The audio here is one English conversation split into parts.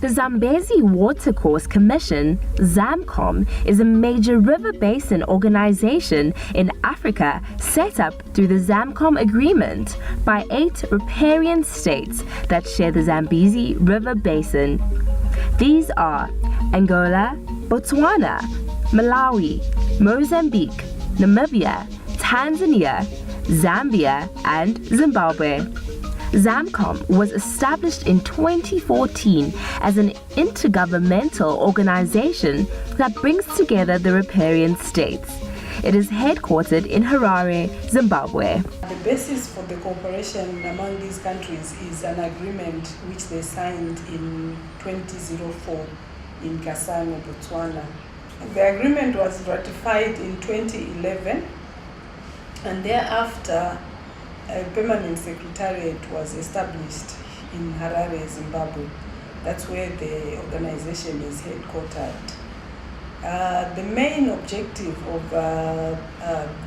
The Zambezi Watercourse Commission, Zamcom, is a major river basin organization in Africa set up through the Zamcom Agreement by 8 riparian states that share the Zambezi River Basin. These are Angola, Botswana, Malawi, Mozambique, Namibia, Tanzania, Zambia, and Zimbabwe. Zamcom was established in 2014 as an intergovernmental organization that brings together the riparian states. It is headquartered in Harare, Zimbabwe. The basis for the cooperation among these countries is an agreement which they signed in 2004 in Kasane, Botswana. The agreement was ratified in 2011, and thereafter a permanent secretariat was established in Harare, Zimbabwe. That's where the organization is headquartered. The main objective of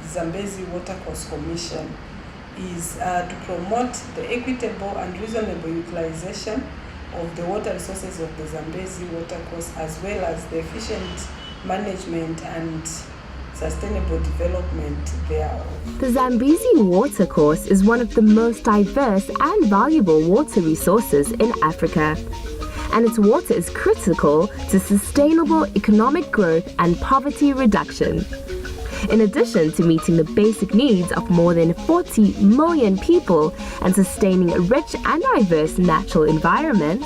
Zambezi Watercourse Commission is to promote the equitable and reasonable utilization of the water resources of the Zambezi Watercourse, as well as the efficient management and sustainable development thereof. The Zambezi Watercourse is one of the most diverse and valuable water resources in Africa, and its water is critical to sustainable economic growth and poverty reduction. In addition to meeting the basic needs of more than 40 million people and sustaining a rich and diverse natural environment,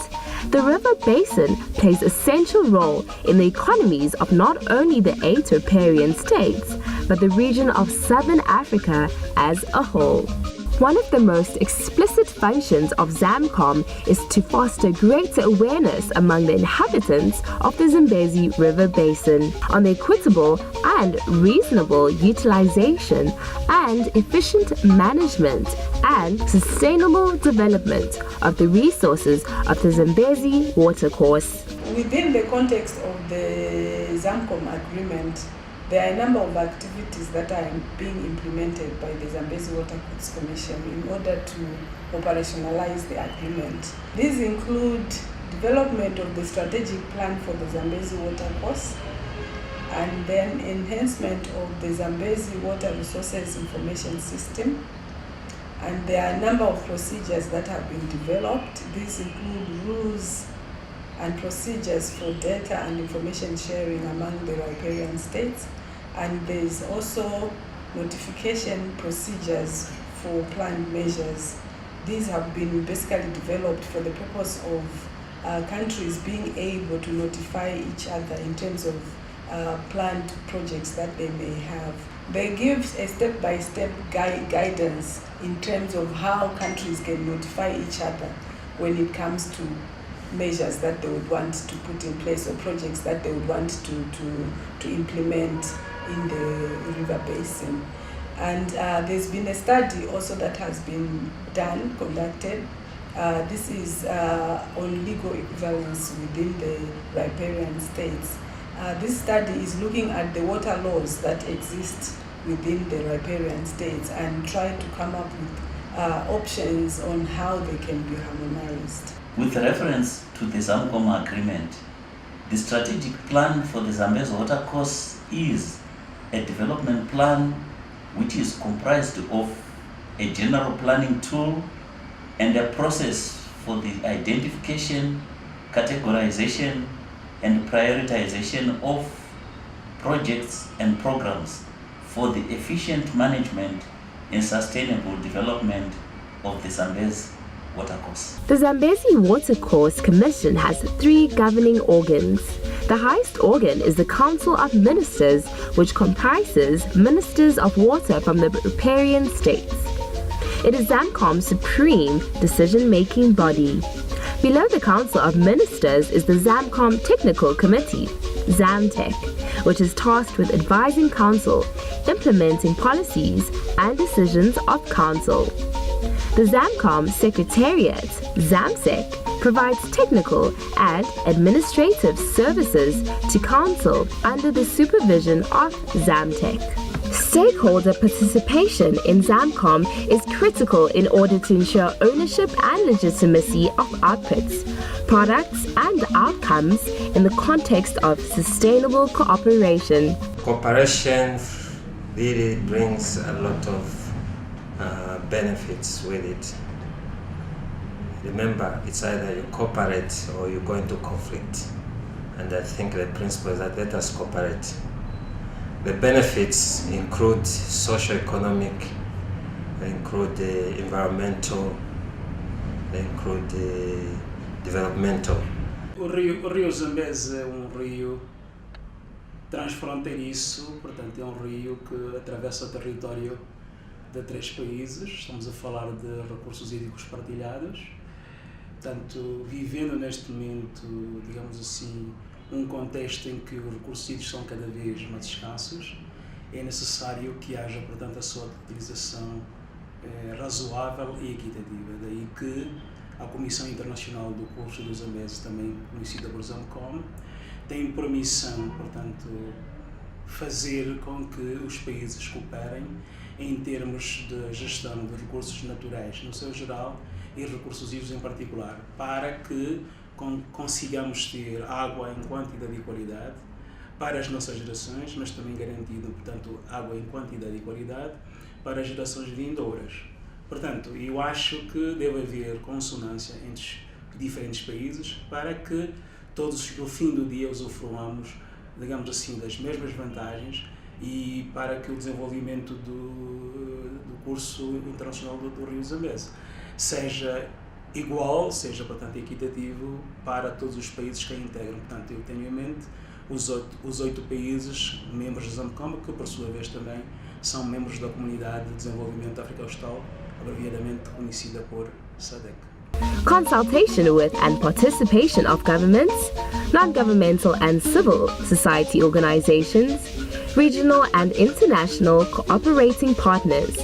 the river basin plays a central role in the economies of not only the 8 riparian states, but the region of Southern Africa as a whole. One of the most explicit functions of Zamcom is to foster greater awareness among the inhabitants of the Zambezi River Basin on the equitable and reasonable utilization and efficient management and sustainable development of the resources of the Zambezi Watercourse. Within the context of the Zamcom agreement, there are a number of activities that are being implemented by the Zambezi Watercourse Commission in order to operationalize the agreement. These include development of the strategic plan for the Zambezi Watercourse, and then enhancement of the Zambezi Water Resources Information System. And there are a number of procedures that have been developed. These include rules and procedures for data and information sharing among the riparian states. And there's also notification procedures for planned measures. These have been basically developed for the purpose of countries being able to notify each other in terms of planned projects that they may have. They give a step-by-step guidance in terms of how countries can notify each other when it comes to measures that they would want to put in place or projects that they would want to implement in the river basin. And there's been a study also that has been conducted. This is on legal equivalence within the riparian states. This study is looking at the water laws that exist within the riparian states and try to come up with options on how they can be harmonized. With reference to the Zamcom agreement, the strategic plan for the Zambezi Watercourse is a development plan which is comprised of a general planning tool and a process for the identification, categorization, and prioritization of projects and programs for the efficient management and sustainable development of the Zambezi Watercourse. The Zambezi Watercourse Commission has 3 governing organs. The highest organ is the Council of Ministers, which comprises ministers of water from the riparian states. It is Zamcom's supreme decision-making body. Below the Council of Ministers is the Zamcom Technical Committee, ZamTech, which is tasked with advising Council, implementing policies and decisions of Council. The Zamcom Secretariat, ZamSec, provides technical and administrative services to Council under the supervision of ZamTech. Stakeholder participation in Zamcom is critical in order to ensure ownership and legitimacy of outputs, products, and outcomes in the context of sustainable cooperation. Cooperation really brings a lot of benefits with it. Remember, it's either you cooperate or you go into conflict. And I think the principle is that let us cooperate. The benefits include socio-economic, they include the environmental, they include the developmental. O rio Zambezi é um rio transfronteiriço, portanto é um rio que atravessa o território de 3 países. Estamos a falar de recursos hídricos partilhados. Portanto, vivendo neste momento, digamos assim, um contexto em que os recursos hídricos são cada vez mais escassos, é necessário que haja, portanto, a sua utilização razoável e equitativa. Daí que a Comissão Internacional do Curso do Zambezi, também conhecida por Zamcom, tem por missão, portanto, fazer com que os países cooperem em termos de gestão de recursos naturais no seu geral e recursos hídricos em particular, para que consigamos ter água em quantidade e qualidade para as nossas gerações, mas também garantindo, portanto, água em quantidade e qualidade para as gerações vindouras. Portanto, eu acho que deve haver consonância entre os diferentes países para que todos, no fim do dia, usufruamos, digamos assim, das mesmas vantagens e para que o desenvolvimento do curso internacional do Rio Zambezi seja igual, seja, portanto, equitativo para todos os países que a integram. Portanto, eu tenho em mente os 8 países membros da Zamcom, que por sua vez também são membros da Comunidade de Desenvolvimento da África Austral, abreviadamente conhecida por SADC. Consultation with and participation of governments, non-governmental and civil society organizations, regional and international cooperating partners,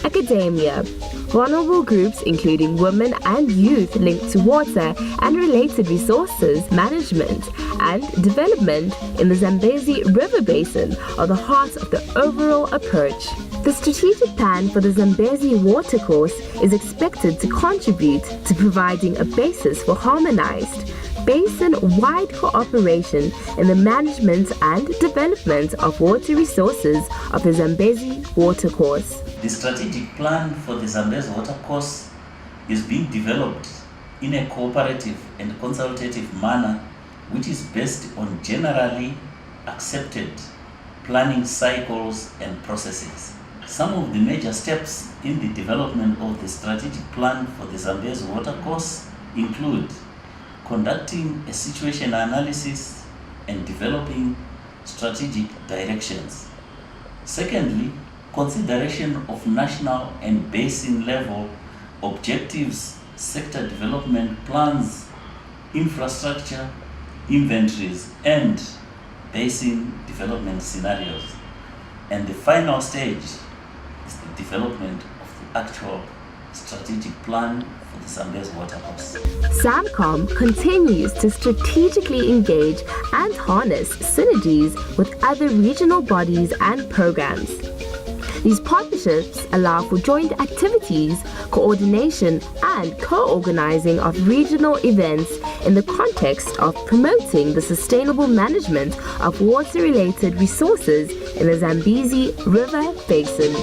academia, vulnerable groups including women and youth linked to water and related resources management and development in the Zambezi River Basin are the heart of the overall approach. The strategic plan for the Zambezi Watercourse is expected to contribute to providing a basis for harmonized, basin-wide cooperation in the management and development of water resources of the Zambezi Watercourse. The strategic plan for the Zambezi Watercourse is being developed in a cooperative and consultative manner, which is based on generally accepted planning cycles and processes. Some of the major steps in the development of the strategic plan for the Zambezi Watercourse include conducting a situation analysis and developing strategic directions. Secondly, consideration of national and basin level objectives, sector development plans, infrastructure, inventories, and basin development scenarios. And the final stage is the development of the actual strategic plan for the Zambezi Watercourse. Zamcom continues to strategically engage and harness synergies with other regional bodies and programs. These partnerships allow for joint activities, coordination, and co-organizing of regional events in the context of promoting the sustainable management of water-related resources in the Zambezi River Basin.